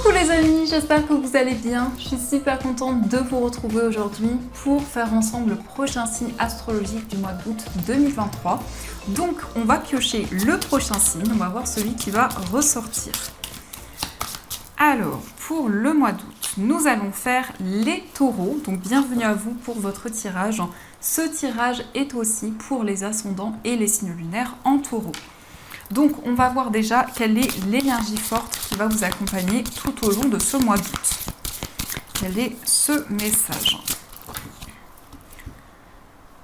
Coucou les amis, j'espère que vous allez bien. Je suis super contente de vous retrouver aujourd'hui pour faire ensemble le prochain signe astrologique du mois d'août 2023. Donc on va piocher le prochain signe, on va voir celui qui va ressortir. Alors pour le mois d'août, nous allons faire les taureaux. Donc bienvenue à vous pour votre tirage. Ce tirage est aussi pour les ascendants et les signes lunaires en taureau. Donc on va voir déjà quelle est l'énergie forte qui va vous accompagner tout au long de ce mois d'août. Quel est ce message?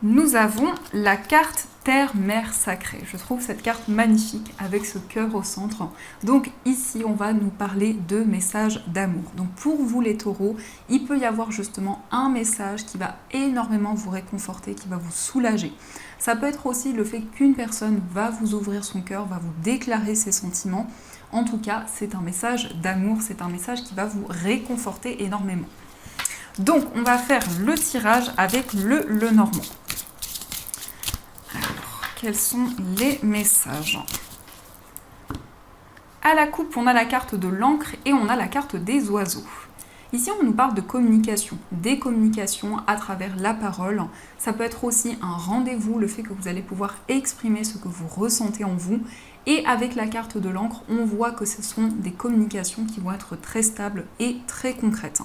Nous avons la carte Terre-Mère Sacrée. Je trouve cette carte magnifique avec ce cœur au centre. Donc ici, on va nous parler de messages d'amour. Donc pour vous les taureaux, il peut y avoir justement un message qui va énormément vous réconforter, qui va vous soulager. Ça peut être aussi le fait qu'une personne va vous ouvrir son cœur, va vous déclarer ses sentiments. En tout cas, c'est un message d'amour, c'est un message qui va vous réconforter énormément. Donc, on va faire le tirage avec le Lenormand. Alors, quels sont les messages? À la coupe, on a la carte de l'encre et on a la carte des oiseaux. Ici, on nous parle de communication, des communications à travers la parole. Ça peut être aussi un rendez-vous, le fait que vous allez pouvoir exprimer ce que vous ressentez en vous. Et avec la carte de l'encre, on voit que ce sont des communications qui vont être très stables et très concrètes.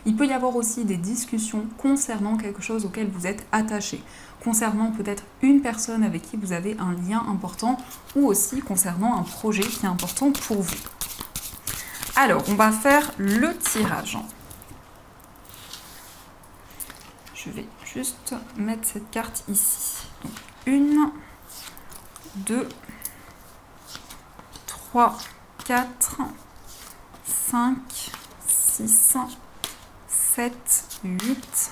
Il peut y avoir aussi des discussions concernant quelque chose auquel vous êtes attaché, concernant peut-être une personne avec qui vous avez un lien important ou aussi concernant un projet qui est important pour vous. Alors, on va faire le tirage. Je vais juste mettre cette carte ici. Donc, 1, 2, 3, 4, 5, 6, 7, 8,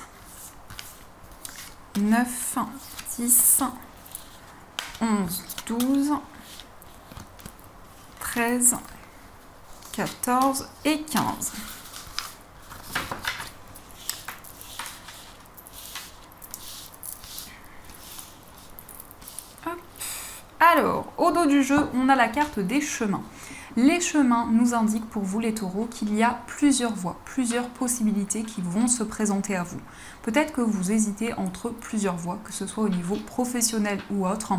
9, 10, 11, 12, 13, 14 et 15. Hop. Alors, au dos du jeu, on a la carte des chemins. Les chemins nous indiquent pour vous les taureaux qu'il y a plusieurs voies, plusieurs possibilités qui vont se présenter à vous. Peut-être que vous hésitez entre plusieurs voies, que ce soit au niveau professionnel ou autre.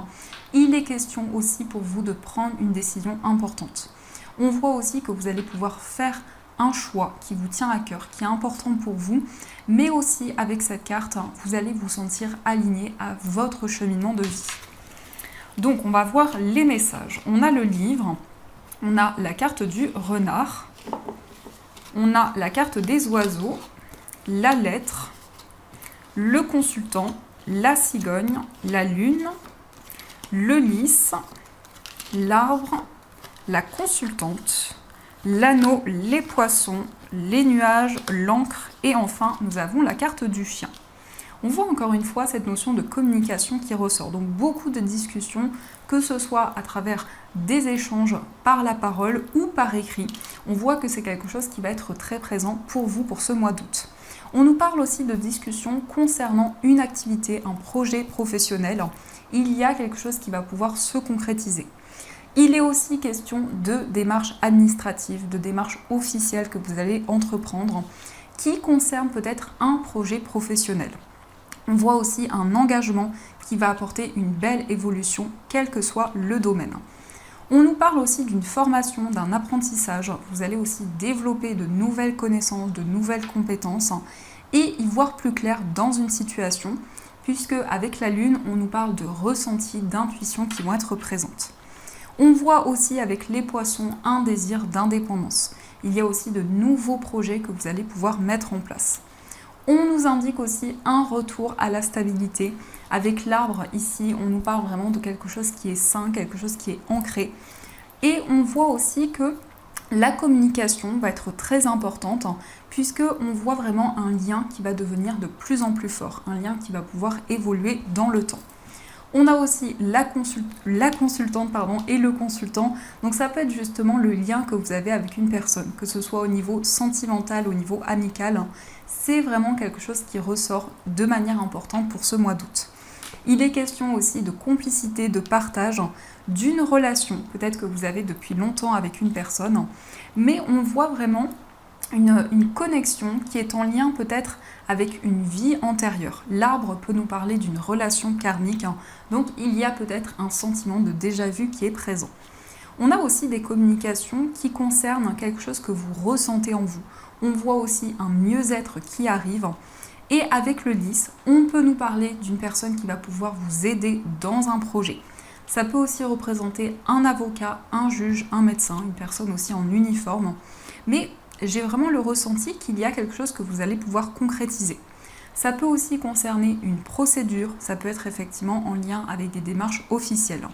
Il est question aussi pour vous de prendre une décision importante. On voit aussi que vous allez pouvoir faire un choix qui vous tient à cœur, qui est important pour vous, mais aussi avec cette carte, vous allez vous sentir aligné à votre cheminement de vie. Donc on va voir les messages. On a le livre, on a la carte du renard, on a la carte des oiseaux, la lettre, le consultant, la cigogne, la lune, le lys, l'arbre, la consultante, l'anneau, les poissons, les nuages, l'encre et enfin nous avons la carte du chien. On voit encore une fois cette notion de communication qui ressort. Donc beaucoup de discussions, que ce soit à travers des échanges par la parole ou par écrit. On voit que c'est quelque chose qui va être très présent pour vous pour ce mois d'août. On nous parle aussi de discussions concernant une activité, un projet professionnel. Il y a quelque chose qui va pouvoir se concrétiser. Il est aussi question de démarches administratives, de démarches officielles que vous allez entreprendre qui concernent peut-être un projet professionnel. On voit aussi un engagement qui va apporter une belle évolution, quel que soit le domaine. On nous parle aussi d'une formation, d'un apprentissage. Vous allez aussi développer de nouvelles connaissances, de nouvelles compétences et y voir plus clair dans une situation, puisque avec la lune, on nous parle de ressentis, d'intuition qui vont être présentes. On voit aussi avec les poissons un désir d'indépendance. Il y a aussi de nouveaux projets que vous allez pouvoir mettre en place. On nous indique aussi un retour à la stabilité. Avec l'arbre ici, on nous parle vraiment de quelque chose qui est sain, quelque chose qui est ancré. Et on voit aussi que la communication va être très importante puisque on voit vraiment un lien qui va devenir de plus en plus fort, un lien qui va pouvoir évoluer dans le temps. On a aussi la consultante et le consultant. Donc ça peut être justement le lien que vous avez avec une personne, que ce soit au niveau sentimental, au niveau amical. C'est vraiment quelque chose qui ressort de manière importante pour ce mois d'août. Il est question aussi de complicité, de partage, d'une relation, peut-être que vous avez depuis longtemps avec une personne, mais on voit vraiment une connexion qui est en lien peut-être avec une vie antérieure. L'arbre peut nous parler d'une relation karmique, hein, donc il y a peut-être un sentiment de déjà-vu qui est présent. On a aussi des communications qui concernent quelque chose que vous ressentez en vous. On voit aussi un mieux-être qui arrive. Et avec le 10, on peut nous parler d'une personne qui va pouvoir vous aider dans un projet. Ça peut aussi représenter un avocat, un juge, un médecin, une personne aussi en uniforme. Mais j'ai vraiment le ressenti qu'il y a quelque chose que vous allez pouvoir concrétiser. Ça peut aussi concerner une procédure, ça peut être effectivement en lien avec des démarches officielles.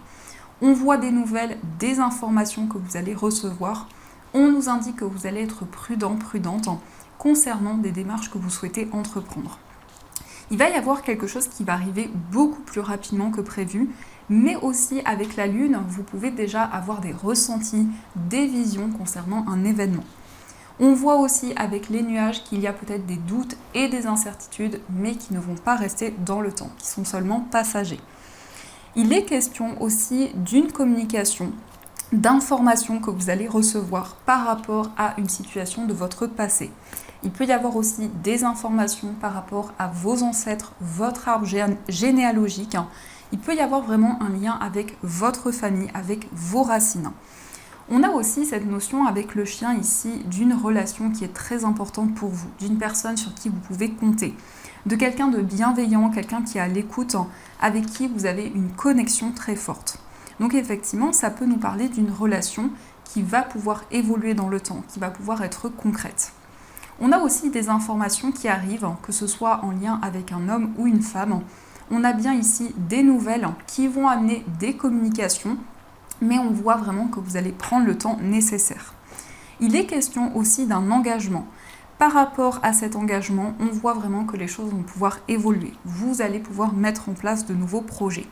On voit des nouvelles, des informations que vous allez recevoir. On nous indique que vous allez être prudent, prudente concernant des démarches que vous souhaitez entreprendre. Il va y avoir quelque chose qui va arriver beaucoup plus rapidement que prévu, mais aussi avec la Lune, vous pouvez déjà avoir des ressentis, des visions concernant un événement. On voit aussi avec les nuages qu'il y a peut-être des doutes et des incertitudes, mais qui ne vont pas rester dans le temps, qui sont seulement passagers. Il est question aussi d'une communication, d'informations que vous allez recevoir par rapport à une situation de votre passé. Il peut y avoir aussi des informations par rapport à vos ancêtres, votre arbre généalogique. Il peut y avoir vraiment un lien avec votre famille, avec vos racines. On a aussi cette notion avec le chien ici d'une relation qui est très importante pour vous, d'une personne sur qui vous pouvez compter, de quelqu'un de bienveillant, quelqu'un qui est à l'écoute, avec qui vous avez une connexion très forte. Donc effectivement, ça peut nous parler d'une relation qui va pouvoir évoluer dans le temps, qui va pouvoir être concrète. On a aussi des informations qui arrivent, que ce soit en lien avec un homme ou une femme. On a bien ici des nouvelles qui vont amener des communications, mais on voit vraiment que vous allez prendre le temps nécessaire. Il est question aussi d'un engagement. Par rapport à cet engagement, on voit vraiment que les choses vont pouvoir évoluer. Vous allez pouvoir mettre en place de nouveaux projets.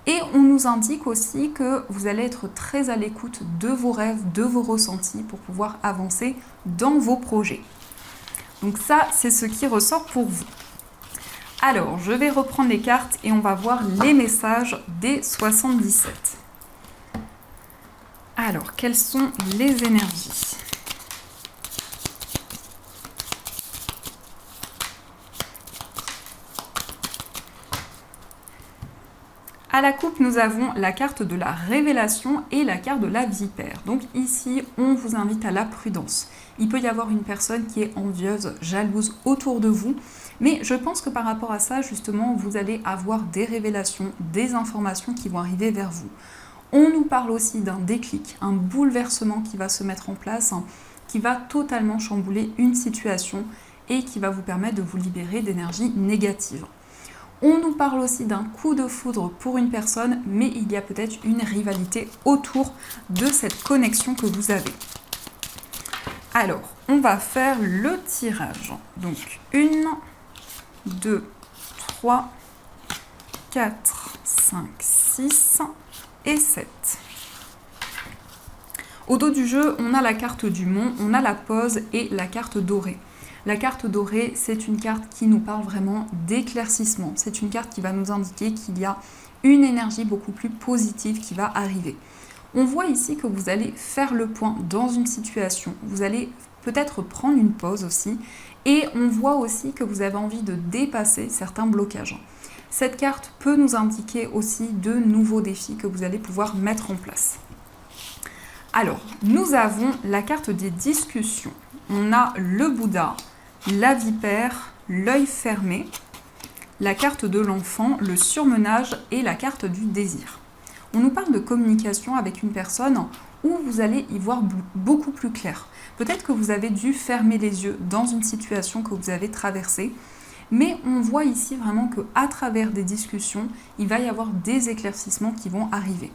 Et on nous indique aussi que vous allez être très à l'écoute de vos rêves, de vos ressentis pour pouvoir avancer dans vos projets. Donc ça, c'est ce qui ressort pour vous. Alors, je vais reprendre les cartes et on va voir les messages des 77. Alors, quelles sont les énergies ? À la coupe, nous avons la carte de la révélation et la carte de la vipère. Donc ici, on vous invite à la prudence. Il peut y avoir une personne qui est envieuse, jalouse autour de vous, mais je pense que par rapport à ça, justement, vous allez avoir des révélations, des informations qui vont arriver vers vous. On nous parle aussi d'un déclic, un bouleversement qui va se mettre en place, qui va totalement chambouler une situation et qui va vous permettre de vous libérer d'énergie négative. On nous parle aussi d'un coup de foudre pour une personne, mais il y a peut-être une rivalité autour de cette connexion que vous avez. Alors, on va faire le tirage. Donc, 1, 2, 3, 4, 5, 6 et 7. Au dos du jeu, on a la carte du mont, on a la pause et la carte dorée. La carte dorée, c'est une carte qui nous parle vraiment d'éclaircissement. C'est une carte qui va nous indiquer qu'il y a une énergie beaucoup plus positive qui va arriver. On voit ici que vous allez faire le point dans une situation. Vous allez peut-être prendre une pause aussi. Et on voit aussi que vous avez envie de dépasser certains blocages. Cette carte peut nous indiquer aussi de nouveaux défis que vous allez pouvoir mettre en place. Alors, nous avons la carte des discussions. On a le Bouddha, la vipère, l'œil fermé, la carte de l'enfant, le surmenage et la carte du désir. On nous parle de communication avec une personne où vous allez y voir beaucoup plus clair. Peut-être que vous avez dû fermer les yeux dans une situation que vous avez traversée, mais on voit ici vraiment qu'à travers des discussions, il va y avoir des éclaircissements qui vont arriver.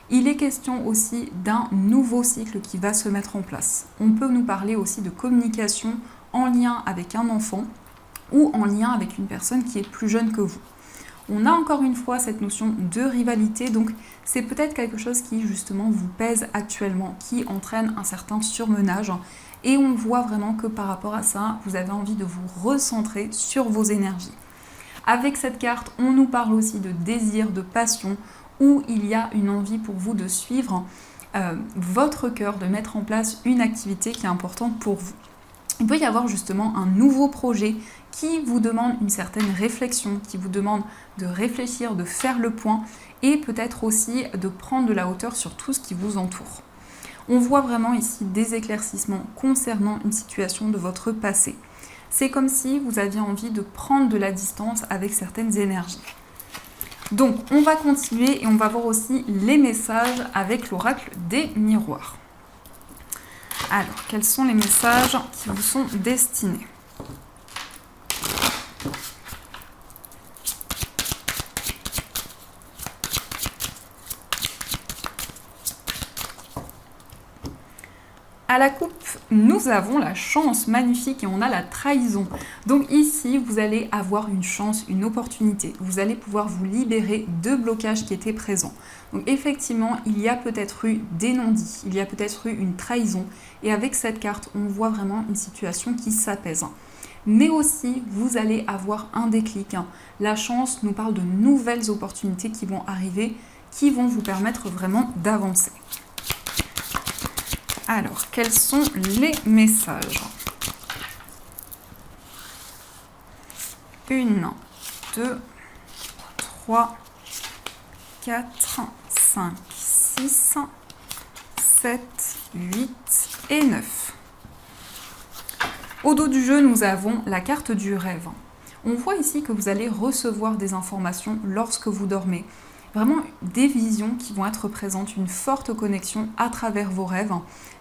Il est question aussi d'un nouveau cycle qui va se mettre en place. On peut nous parler aussi de communication en lien avec un enfant ou en lien avec une personne qui est plus jeune que vous. On a encore une fois cette notion de rivalité, donc c'est peut-être quelque chose qui justement vous pèse actuellement, qui entraîne un certain surmenage. Et on voit vraiment que par rapport à ça, vous avez envie de vous recentrer sur vos énergies. Avec cette carte, on nous parle aussi de désir, de passion, où il y a une envie pour vous de suivre votre cœur, de mettre en place une activité qui est importante pour vous. Il peut y avoir justement un nouveau projet qui vous demande une certaine réflexion, qui vous demande de réfléchir, de faire le point et peut-être aussi de prendre de la hauteur sur tout ce qui vous entoure. On voit vraiment ici des éclaircissements concernant une situation de votre passé. C'est comme si vous aviez envie de prendre de la distance avec certaines énergies. Donc on va continuer et on va voir aussi les messages avec l'oracle des miroirs. Alors, quels sont les messages qui vous sont destinés ? À la coupe, nous avons la chance magnifique et on a la trahison. Donc ici, vous allez avoir une chance, une opportunité. Vous allez pouvoir vous libérer de blocages qui étaient présents. Donc effectivement, il y a peut-être eu des non-dits, il y a peut-être eu une trahison. Et avec cette carte, on voit vraiment une situation qui s'apaise. Mais aussi, vous allez avoir un déclic. La chance nous parle de nouvelles opportunités qui vont arriver, qui vont vous permettre vraiment d'avancer. Alors, quels sont les messages ? 1, 2, 3, 4, 5, 6, 7, 8 et 9. Au dos du jeu, nous avons la carte du rêve. On voit ici que vous allez recevoir des informations lorsque vous dormez. Vraiment des visions qui vont être présentes, une forte connexion à travers vos rêves.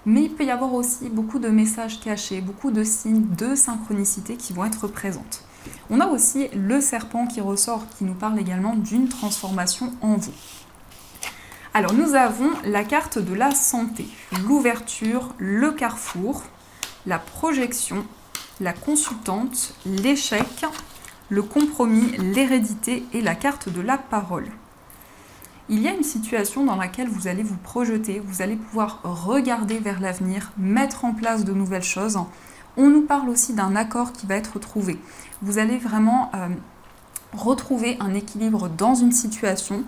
Mais il peut y avoir aussi beaucoup de messages cachés, beaucoup de signes de synchronicité qui vont être présentes. On a aussi le serpent qui ressort, qui nous parle également d'une transformation en vous. Alors nous avons la carte de la santé, l'ouverture, le carrefour, la projection, la consultante, l'échec, le compromis, l'hérédité et la carte de la parole. Il y a une situation dans laquelle vous allez vous projeter, vous allez pouvoir regarder vers l'avenir, mettre en place de nouvelles choses. On nous parle aussi d'un accord qui va être trouvé. Vous allez vraiment retrouver un équilibre dans une situation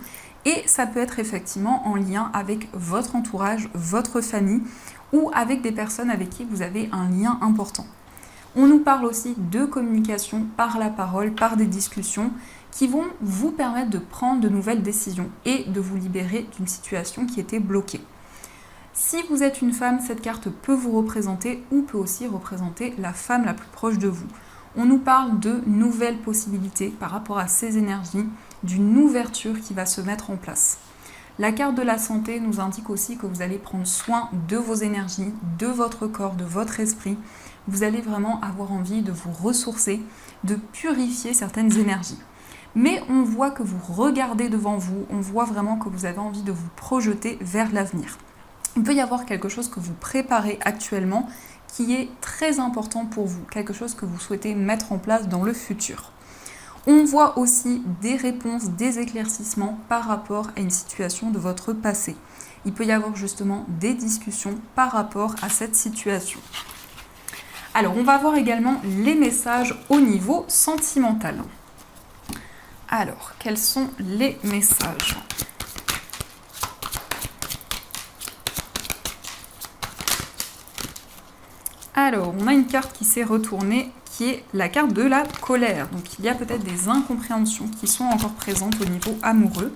et ça peut être effectivement en lien avec votre entourage, votre famille ou avec des personnes avec qui vous avez un lien important. On nous parle aussi de communication par la parole, par des discussions qui vont vous permettre de prendre de nouvelles décisions et de vous libérer d'une situation qui était bloquée. Si vous êtes une femme, cette carte peut vous représenter ou peut aussi représenter la femme la plus proche de vous. On nous parle de nouvelles possibilités par rapport à ces énergies, d'une ouverture qui va se mettre en place. La carte de la santé nous indique aussi que vous allez prendre soin de vos énergies, de votre corps, de votre esprit. Vous allez vraiment avoir envie de vous ressourcer, de purifier certaines énergies. Mais on voit que vous regardez devant vous, on voit vraiment que vous avez envie de vous projeter vers l'avenir. Il peut y avoir quelque chose que vous préparez actuellement qui est très important pour vous, quelque chose que vous souhaitez mettre en place dans le futur. On voit aussi des réponses, des éclaircissements par rapport à une situation de votre passé. Il peut y avoir justement des discussions par rapport à cette situation. Alors, on va voir également les messages au niveau sentimental. Alors, quels sont les messages ? Alors, on a une carte qui s'est retournée, qui est la carte de la colère. Donc, il y a peut-être des incompréhensions qui sont encore présentes au niveau amoureux.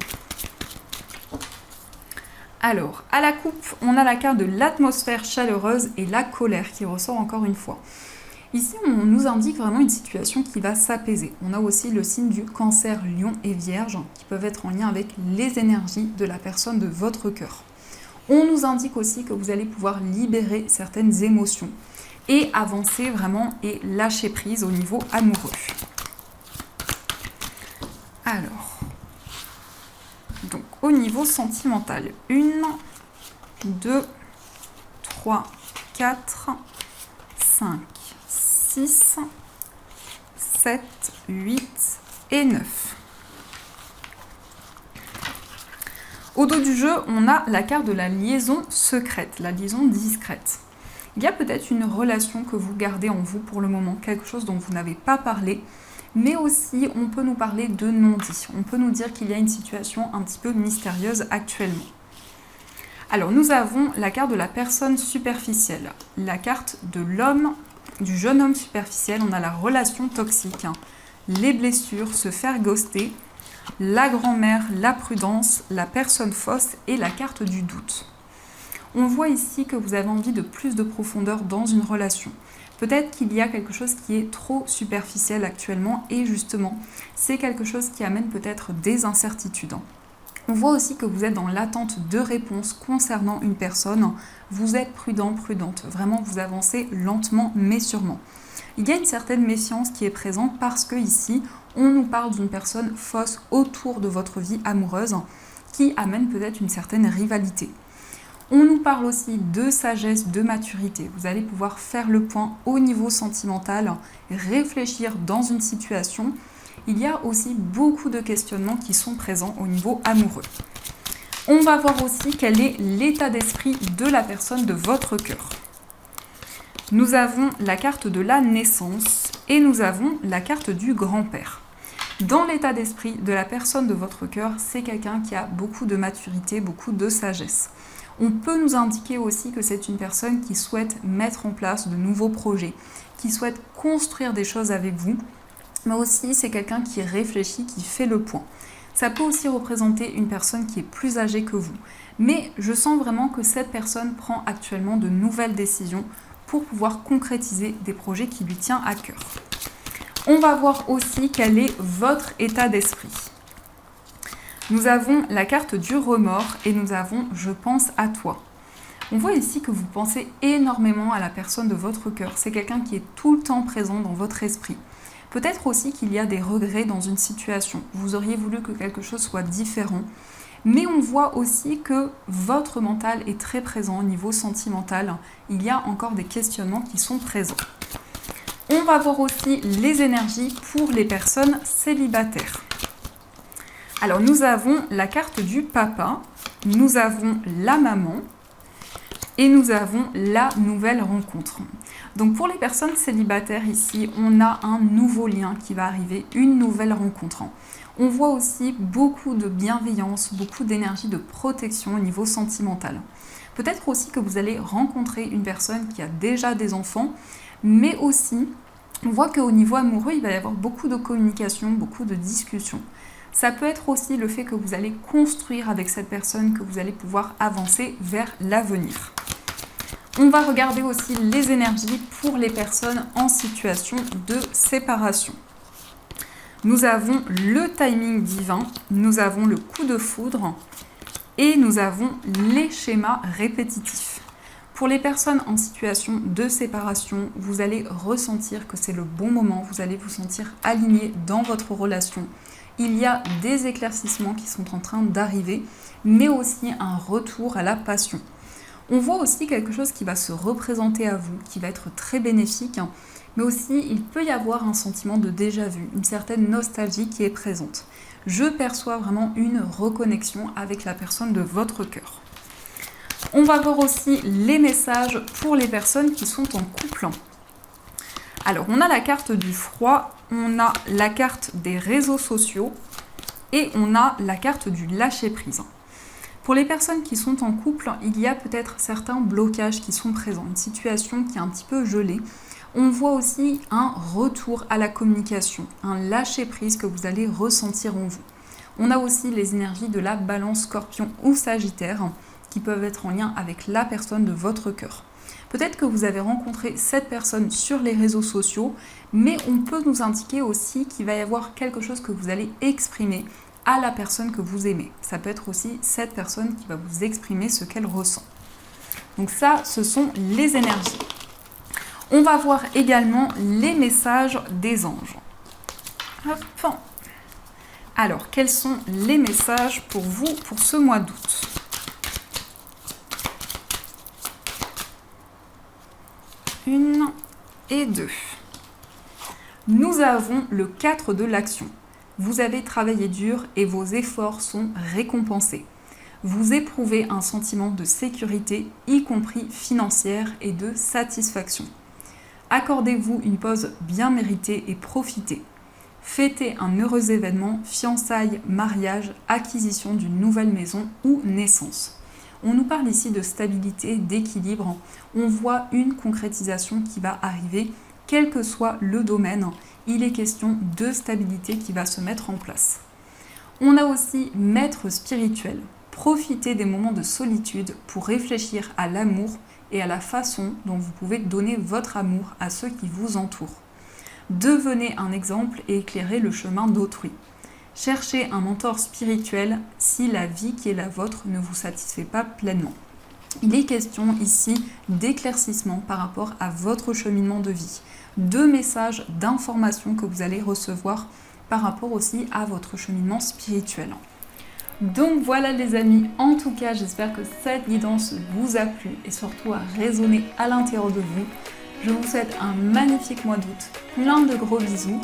Alors, à la coupe, on a la carte de l'atmosphère chaleureuse et la colère qui ressort encore une fois. Ici, on nous indique vraiment une situation qui va s'apaiser. On a aussi le signe du cancer, lion et vierge qui peuvent être en lien avec les énergies de la personne de votre cœur. On nous indique aussi que vous allez pouvoir libérer certaines émotions et avancer vraiment et lâcher prise au niveau amoureux. Alors, donc au niveau sentimental, 1, 2, 3, 4, 5, 6, 7, 8 et 9. Au dos du jeu, on a la carte de la liaison secrète, la liaison discrète. Il y a peut-être une relation que vous gardez en vous pour le moment, quelque chose dont vous n'avez pas parlé, mais aussi on peut nous parler de non-dit. On peut nous dire qu'il y a une situation un petit peu mystérieuse actuellement. Alors nous avons la carte de la personne superficielle, la carte de l'homme du jeune homme superficiel, on a la relation toxique, les blessures, se faire ghoster, la grand-mère, la prudence, la personne fausse et la carte du doute. On voit ici que vous avez envie de plus de profondeur dans une relation. Peut-être qu'il y a quelque chose qui est trop superficiel actuellement et justement, c'est quelque chose qui amène peut-être des incertitudes. On voit aussi que vous êtes dans l'attente de réponses concernant une personne. Vous êtes prudent, prudente. Vraiment, vous avancez lentement mais sûrement. Il y a une certaine méfiance qui est présente parce que ici, on nous parle d'une personne fausse autour de votre vie amoureuse qui amène peut-être une certaine rivalité. On nous parle aussi de sagesse, de maturité. Vous allez pouvoir faire le point au niveau sentimental, réfléchir dans une situation. Il y a aussi beaucoup de questionnements qui sont présents au niveau amoureux. On va voir aussi quel est l'état d'esprit de la personne de votre cœur. Nous avons la carte de la naissance et nous avons la carte du grand-père. Dans l'état d'esprit de la personne de votre cœur, c'est quelqu'un qui a beaucoup de maturité, beaucoup de sagesse. On peut nous indiquer aussi que c'est une personne qui souhaite mettre en place de nouveaux projets, qui souhaite construire des choses avec vous, mais aussi c'est quelqu'un qui réfléchit, qui fait le point. Ça peut aussi représenter une personne qui est plus âgée que vous, mais je sens vraiment que cette personne prend actuellement de nouvelles décisions pour pouvoir concrétiser des projets qui lui tiennent à cœur. On va voir aussi quel est votre état d'esprit. Nous avons la carte du remords et nous avons « Je pense à toi ». On voit ici que vous pensez énormément à la personne de votre cœur. C'est quelqu'un qui est tout le temps présent dans votre esprit. Peut-être aussi qu'il y a des regrets dans une situation. Vous auriez voulu que quelque chose soit différent. Mais on voit aussi que votre mental est très présent au niveau sentimental. Il y a encore des questionnements qui sont présents. On va voir aussi les énergies pour les personnes célibataires. Alors nous avons la carte du papa, nous avons la maman et nous avons la nouvelle rencontre. Donc pour les personnes célibataires ici, on a un nouveau lien qui va arriver, une nouvelle rencontre. On voit aussi beaucoup de bienveillance, beaucoup d'énergie de protection au niveau sentimental. Peut-être aussi que vous allez rencontrer une personne qui a déjà des enfants, mais aussi on voit qu'au niveau amoureux, il va y avoir beaucoup de communication, beaucoup de discussions. Ça peut être aussi le fait que vous allez construire avec cette personne, que vous allez pouvoir avancer vers l'avenir. On va regarder aussi les énergies pour les personnes en situation de séparation. Nous avons le timing divin, nous avons le coup de foudre et nous avons les schémas répétitifs. Pour les personnes en situation de séparation, vous allez ressentir que c'est le bon moment, vous allez vous sentir aligné dans votre relation. Il y a des éclaircissements qui sont en train d'arriver, mais aussi un retour à la passion. On voit aussi quelque chose qui va se représenter à vous, qui va être très bénéfique, mais aussi il peut y avoir un sentiment de déjà-vu, une certaine nostalgie qui est présente. Je perçois vraiment une reconnexion avec la personne de votre cœur. On va voir aussi les messages pour les personnes qui sont en couple. Alors, on a la carte du froid, on a la carte des réseaux sociaux et on a la carte du lâcher-prise. Pour les personnes qui sont en couple, il y a peut-être certains blocages qui sont présents, une situation qui est un petit peu gelée. On voit aussi un retour à la communication, un lâcher-prise que vous allez ressentir en vous. On a aussi les énergies de la balance scorpion ou sagittaire qui peuvent être en lien avec la personne de votre cœur. Peut-être que vous avez rencontré cette personne sur les réseaux sociaux, mais on peut nous indiquer aussi qu'il va y avoir quelque chose que vous allez exprimer à la personne que vous aimez. Ça peut être aussi cette personne qui va vous exprimer ce qu'elle ressent. Donc ça, ce sont les énergies. On va voir également les messages des anges. Hop. Alors, quels sont les messages pour vous pour ce mois d'août ? Une et deux. Nous avons le 4 de l'action. Vous avez travaillé dur et vos efforts sont récompensés. Vous éprouvez un sentiment de sécurité, y compris financière et de satisfaction. Accordez-vous une pause bien méritée et profitez. Fêtez un heureux événement, fiançailles, mariage, acquisition d'une nouvelle maison ou naissance. On nous parle ici de stabilité, d'équilibre. On voit une concrétisation qui va arriver quel que soit le domaine, il est question de stabilité qui va se mettre en place. On a aussi maître spirituel. Profitez des moments de solitude pour réfléchir à l'amour et à la façon dont vous pouvez donner votre amour à ceux qui vous entourent. Devenez un exemple et éclairez le chemin d'autrui. Cherchez un mentor spirituel si la vie qui est la vôtre ne vous satisfait pas pleinement. Il est question ici d'éclaircissement par rapport à votre cheminement de vie, de messages, d'informations que vous allez recevoir par rapport aussi à votre cheminement spirituel. Donc voilà les amis, en tout cas j'espère que cette guidance vous a plu et surtout a résonné à l'intérieur de vous. Je vous souhaite un magnifique mois d'août, plein de gros bisous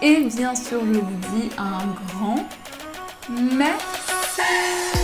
et bien sûr je vous dis un grand merci.